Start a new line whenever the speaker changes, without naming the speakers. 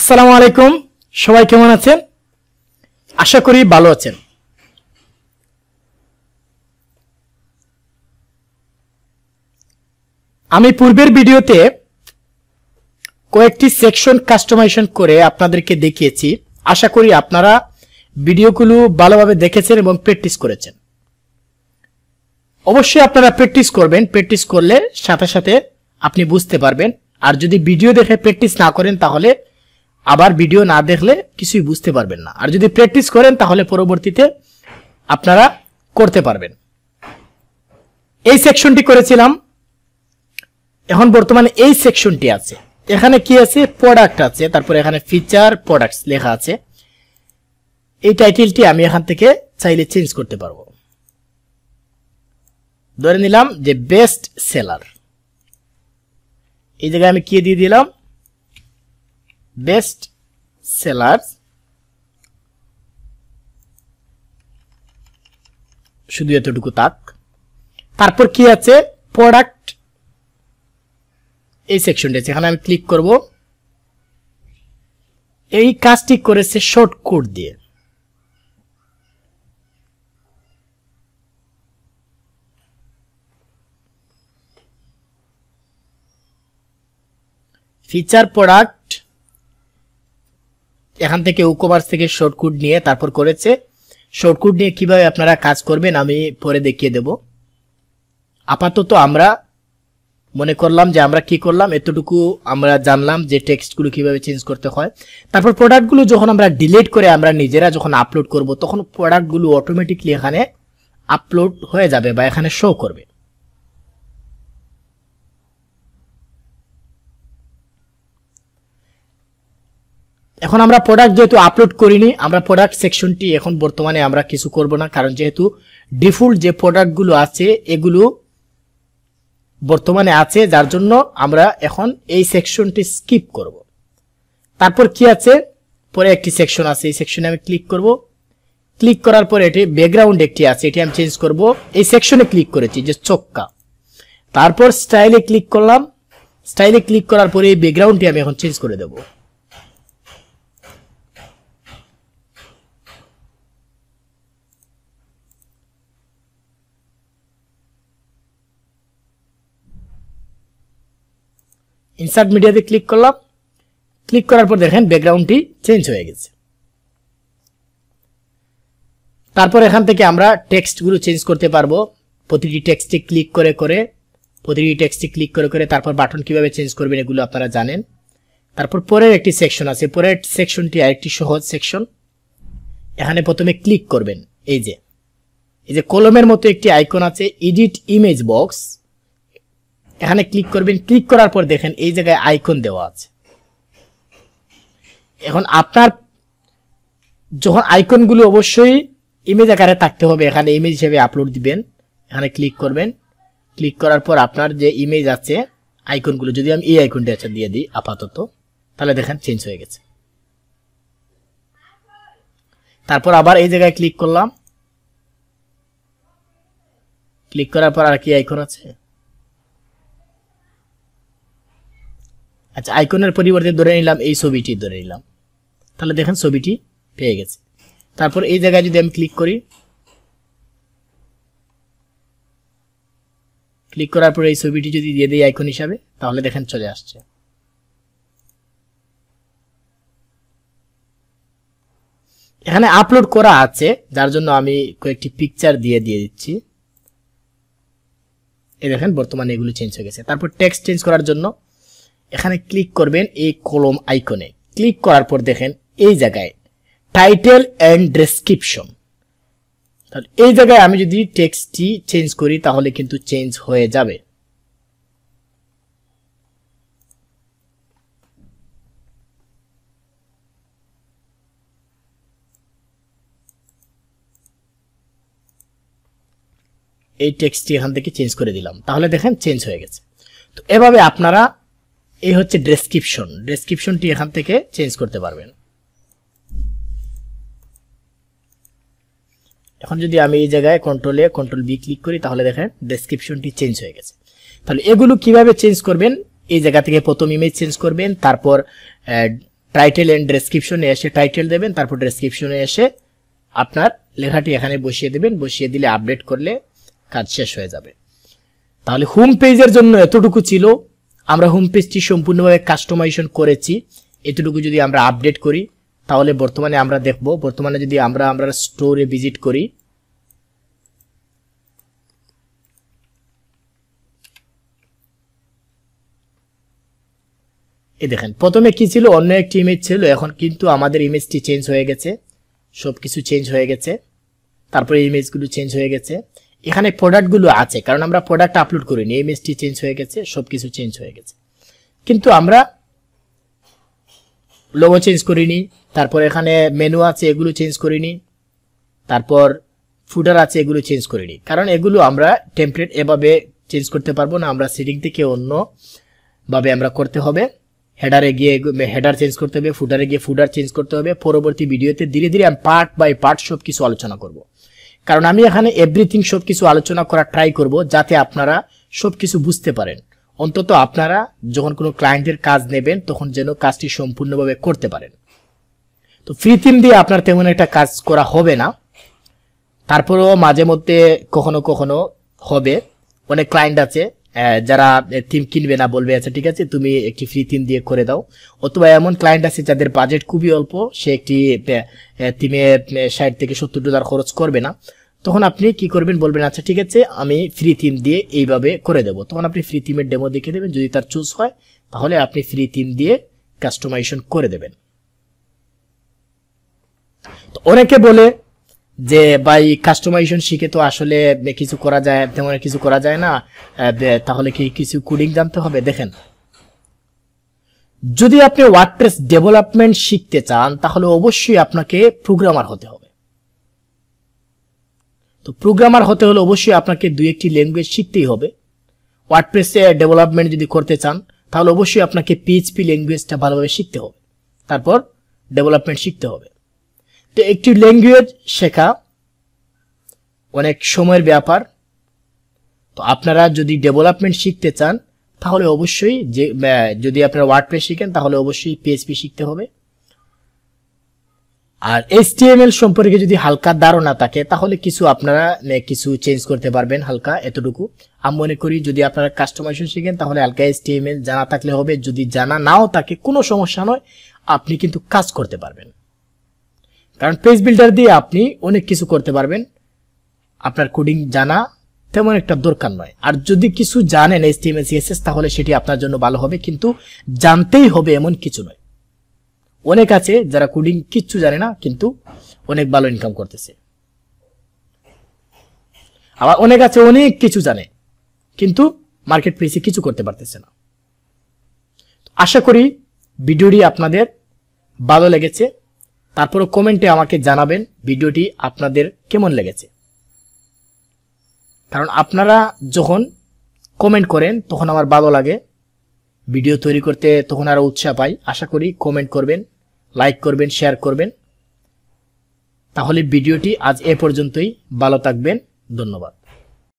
আসসালামু আলাইকুম, সবাই কেমন আছেন? আশা করি ভালো আছেন। আমি পূর্বের ভিডিওতে কয়েকটি সেকশন কাস্টমাইজেশন করে আপনাদেরকে দেখিয়েছি। আশা করি আপনারা ভিডিওগুলো ভালোভাবে দেখেছেন এবং প্র্যাকটিস করেছেন। অবশ্যই আপনারা প্র্যাকটিস করবেন, প্র্যাকটিস করলে সাথে সাথে আপনি বুঝতে পারবেন। আর যদি ভিডিও দেখে প্র্যাকটিস না করেন তাহলে আবার ভিডিও না দেখলে কিছুই বুঝতে পারবেন না। আর যদি প্র্যাকটিস করেন তাহলে পরবর্তীতে আপনারা করতে পারবেন। এই সেকশনটি করেছিলাম, এখন বর্তমানে এই সেকশনটি আছে। এখানে কি আছে? প্রোডাক্ট আছে, তারপর এখানে ফিচার প্রোডাক্টস লেখা আছে। এই টাইটেলটি আমি এখান থেকে চাইলে চেঞ্জ করতে পারবো। ধরে নিলাম যে বেস্ট সেলার, এই জায়গায় আমি কি দিয়ে দিলাম? Best seller. শুধু এতটুকু থাক। তারপর কি আছে? প্রোডাক্ট। এই সেকশনটা আছে, এখানে আমি ক্লিক করব। এই কাজটি করেছে শর্টকাট দিয়ে। ফিচার প্রোডাক্ট এখান থেকে WooCommerce থেকে শর্টকাট নিয়ে তারপর করেছে। শর্টকাট নিয়ে কিভাবে আপনারা কাজ করবেন আমি পরে দেখিয়ে দেব। আপাতত আমরা মনে করলাম যে আমরা কি করলাম, এতটুকু আমরা জানলাম যে টেক্সটগুলো কিভাবে চেঞ্জ করতে হয়। তারপর প্রোডাক্টগুলো যখন আমরা ডিলিট করে আমরা নিজেরা যখন আপলোড করব তখন প্রোডাক্টগুলো অটোমেটিকলি এখানে আপলোড হয়ে যাবে বা এখানে শো করবে। এখন আমরা প্রোডাক্ট যেহেতু আপলোড করিনি, আমরা প্রোডাক্ট সেকশনটি এখন বর্তমানে আমরা কিছু করব না, কারণ যেহেতু ডিফল্ট যে প্রোডাক্টগুলো আছে এগুলো বর্তমানে আছে, যার জন্য আমরা এখন এই সেকশনটি স্কিপ করব। তারপর কি আছে? পরে একটি সেকশন আছে, এই সেকশনে আমি ক্লিক করব। ক্লিক করার পরে এটি ব্যাকগ্রাউন্ড একটি আছে, এটি আমি চেঞ্জ করব। এই সেকশনে ক্লিক করেছি যে চক্কা। তারপর স্টাইলে ক্লিক করলাম। স্টাইলে ক্লিক করার পরে এই ব্যাকগ্রাউন্ডটি আমি এখন চেঞ্জ করে দেব। ইনসার্ট মিডিয়াতে ক্লিক করলাম। ক্লিক করার পর দেখেন ব্যাকগ্রাউন্ডটি চেঞ্জ হয়ে গেছে। তারপর এখান থেকে আমরা টেক্সটগুলো চেঞ্জ করতে পারবো। প্রতিটি টেক্সটে ক্লিক করে করে তারপর বাটন কিভাবে চেঞ্জ করবেন এগুলো আপনারা জানেন। তারপর পরের একটি সেকশন আছে, পরের সেকশনটি আরেকটি সহজ সেকশন। এখানে প্রথমে ক্লিক করবেন। এই যে কলমের মতো একটি আইকন আছে, এডিট ইমেজ বক্স, এখানে ক্লিক করবেন। ক্লিক করার পর দেখেন এই জায়গায় আইকন দেওয়া আছে। এখন আপনার যখন আইকনগুলো অবশ্যই ইমেজ আকারে থাকতে হবে, এখানে ইমেজ হিসেবে আপলোড দিবেন। এখানে ক্লিক করবেন। ক্লিক করার পর আপনার যে ইমেজ আছে আইকনগুলো, যদি আমি এই আইকনটি আচ্ছা দিয়ে দিই আপাতত, তাহলে দেখেন চেঞ্জ হয়ে গেছে। তারপর আবার এই জায়গায় ক্লিক করলাম। ক্লিক করার পর আর কি আইকন আছে? আচ্ছা, আইকনের পরিবর্তে ধরে নিলাম এই ছবিটি ধরে নিলাম, তাহলে দেখেন ছবিটি পেয়ে গেছে। তারপর এই জায়গায় যদি আমি ক্লিক করি, ক্লিক করার পর এই ছবিটি যদি দিয়ে দিই আইকন হিসাবে, তাহলে দেখেন চলে আসছে। এখানে আপলোড করা আছে, যার জন্য আমি কয়েকটি পিকচার দিয়ে দিচ্ছি। এই দেখেন বর্তমানে এগুলো চেঞ্জ হয়ে গেছে। তারপর টেক্সট চেঞ্জ করার জন্য এখানে ক্লিক করবেন এই কলম আইকনে। ক্লিক করার পর দেখেন এই জায়গায় টাইটেল এন্ড ডেসক্রিপশন, তাহলে এই জায়গায় আমি যদি টেক্সটটি চেঞ্জ করি তাহলে কিন্তু চেঞ্জ হয়ে যাবে। এই টেক্সটটি এখান থেকে চেঞ্জ করে দিলাম, তাহলে দেখেন চেঞ্জ হয়ে গেছে। তো এভাবে আপনারা, এই হচ্ছে ডেসক্রিপশনটি এখান থেকে চেঞ্জ করতে পারবেন। এখন যদি আমি এই জায়গায় কন্ট্রোল বি ক্লিক করি তাহলে দেখেন ডেসক্রিপশনটি চেঞ্জ হয়ে গেছে। তাহলে এগুলো কিভাবে চেঞ্জ করবেন? এই জায়গা থেকে প্রথম ইমেজ চেঞ্জ করবেন, তারপর টাইটেল এন্ড ডেসক্রিপশনে এসে টাইটেল দেবেন, তারপর ডেসক্রিপশনে এসে আপনার লেখাটি এখানে বসিয়ে দেবেন, বসিয়ে দিলে আপডেট করলে কাজ শেষ হয়ে যাবে। তাহলে হোম পেজের জন্য এতটুকু ছিল। আমরা হোম পেজটি সম্পূর্ণভাবে কাস্টমাইজেশন করেছি। এতটুকু যদি আমরা আপডেট করি তাহলে বর্তমানে আমরা দেখব, বর্তমানে যদি আমরা স্টোরে ভিজিট করি, এই দেখেন প্রথমে কি ছিল, অন্য একটি ইমেজ ছিল, এখন কিন্তু আমাদের ইমেজটি চেঞ্জ হয়ে গেছে, সবকিছু চেঞ্জ হয়ে গেছে, তারপরে ইমেজগুলো চেঞ্জ হয়ে গেছে, এখানে প্রোডাক্টগুলো আছে কারণ আমরা প্রোডাক্ট আপলোড করিনি, ইমেজটি চেঞ্জ হয়ে গেছে, সবকিছু চেঞ্জ হয়ে গেছে, কিন্তু আমরা লোগো চেঞ্জ করিনি, তারপর এখানে মেনু আছে এগুলো চেঞ্জ করিনি, তারপর ফুটার আছে এগুলো চেঞ্জ করিনি, কারণ এগুলো আমরা টেমপ্লেট এভাবে চেঞ্জ করতে পারবো না, আমরা সেটিং থেকে অন্য ভাবে আমরা করতে হবে। হেডারে গিয়ে হেডার চেঞ্জ করতে হবে, ফুটারে গিয়ে ফুটার চেঞ্জ করতে হবে। পরবর্তী ভিডিওতে ধীরে ধীরে আমি পার্ট বাই পার্ট সবকিছু আলোচনা করব, কারণ আমি এখানে এভরিথিং সবকিছু আলোচনা করার ট্রাই করব যাতে আপনারা সবকিছু বুঝতে পারেন, অন্তত আপনারা যখন কোনো ক্লায়েন্টের কাজ নেবেন তখন যেন কাজটি সম্পূর্ণভাবে করতে পারেন। তো ফ্রি থিম দিয়ে আপনার তেমন একটা কাজ করা হবে না, তারপরেও মাঝে মধ্যে কখনো কখনো হবে। অনেক ক্লায়েন্ট আছে যারা থিম কিনবে না, বলবে আচ্ছা ঠিক আছে তুমি একটি ফ্রি থিম দিয়ে করে দাও, অথবা এমন ক্লায়েন্ট আছে যাদের বাজেট খুবই অল্প, সে একটি থিমে 60 থেকে 70 ডলার খরচ করবে না, তখন আপনি কি করবেন, বলবেন আচ্ছা ঠিক আছে আমি ফ্রি থিম দিয়ে এইভাবে করে দেবো, তখন আপনি ফ্রি থিমের ডেমো দেখে দেবেন, যদি তার চুজ হয় তাহলে আপনি ফ্রি থিম দিয়ে কাস্টমাইজেশন করে দেবেন। তো অনেকে বলে যে ভাই কাস্টমাইজেশন শিখে তো আসলে কিছু করা যায়, তেমন কিছু করা যায় না, তাহলে কি কিছু কোডিং জানতে হবে? দেখেন, যদি আপনি ওয়ার্ডপ্রেস ডেভেলপমেন্ট শিখতে চান তাহলে অবশ্যই আপনাকে প্রোগ্রামার হতে হবে। তো প্রোগ্রামার হতে হলে অবশ্যই আপনাকে 2-1টি ল্যাঙ্গুয়েজ শিখতেই হবে। ওয়ার্ডপ্রেসে ডেভেলপমেন্ট যদি করতে চান তাহলে অবশ্যই আপনাকে পিএইচপি ল্যাঙ্গুয়েজটা ভালোভাবে শিখতে হবে, তারপর ডেভেলপমেন্ট শিখতে হবে। তো একটি ল্যাঙ্গুয়েজ শেখা অনেক সময়ের ব্যাপার। তো আপনারা যদি ডেভেলপমেন্ট শিখতে চান তাহলে অবশ্যই যদি আপনারা ওয়ার্ডপ্রেস শিখেন তাহলে অবশ্যই পিএইচপি শিখতে হবে। আর এইচটিএমএল সম্পর্কে যদি হালকা ধারণা থাকে তাহলে কিছু আপনারা কিছু চেঞ্জ করতে পারবেন হালকা, এতটুকু আমি মনে করি। যদি আপনারা কাস্টমাইজেশন শিখেন তাহলে হালকা এইচটিএমএল জানা থাকলে হবে, যদি জানা নাও থাকে কোনো সমস্যা নয়, আপনি কিন্তু কাজ করতে পারবেন, কারণ পেজ বিল্ডার দিয়ে আপনি অনেক কিছু করতে পারবেন। আপনার কোডিং জানা তেমন একটা দরকার নয়, আর যদি কিছু জানেন এইচটিএমএল সিএসএস তাহলে সেটি আপনার জন্য ভালো হবে, কিন্তু জানতেই হবে এমন কিছু নয়। অনেক আছে যারা কোডিং কিচ্ছু জানে না কিন্তু অনেক ভালো ইনকাম করতেছে, আবার অনেক আছে অনেক কিছু জানে কিন্তু মার্কেট প্লেসে কিছু করতে পারতেছে না। আশা করি ভিডিওটি আপনাদের ভালো লেগেছে, তারপরে কমেন্টে আমাকে জানাবেন ভিডিওটি আপনাদের কেমন লেগেছে, কারণ আপনারা যখন কমেন্ট করেন তখন আমার ভালো লাগে, ভিডিও তৈরি করতে তখন আরো উৎসাহ পাই। আশা করি কমেন্ট করবেন, লাইক করবেন, শেয়ার করবেন। তাহলে ভিডিওটি আজ এ পর্যন্তই, ভালো থাকবেন, ধন্যবাদ।